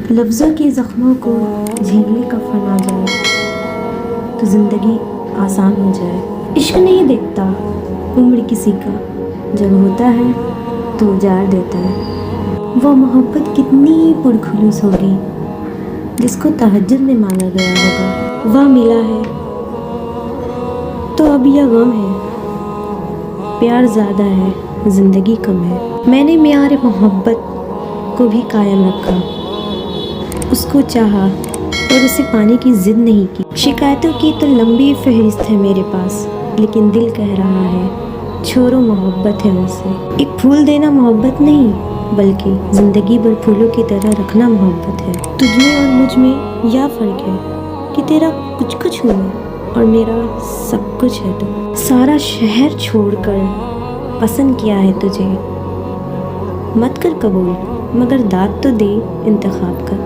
लफ्ज़ों के ज़ख्मों को झेलने का फन आ जाए तो ज़िंदगी आसान हो जाए। इश्क नहीं देखता उम्र किसी का, जब होता है तो उजाड़ देता है। वो मोहब्बत कितनी पुरखुलूस होगी जिसको तहज्जुद में मांगा गया होगा। वह मिला है तो अब यह गम है, प्यार ज़्यादा है ज़िंदगी कम है। मैंने म्यार मोहब्बत को भी कायम रखा, उसको चाहा और उसे पाने की जिद नहीं की। शिकायतों की तो लंबी फहरिस्त है मेरे पास, लेकिन दिल कह रहा है छोड़ो मोहब्बत है मुझसे। एक फूल देना मोहब्बत नहीं, बल्कि ज़िंदगी भर फूलों की तरह रखना मोहब्बत है। तुझमें और मुझ में यह फ़र्क है कि तेरा कुछ कुछ हूँ मैं और मेरा सब कुछ है तू। सारा शहर छोड़कर पसंद किया है तुझे, मत कर कबूल मगर दाद तो दे इंतखाब का।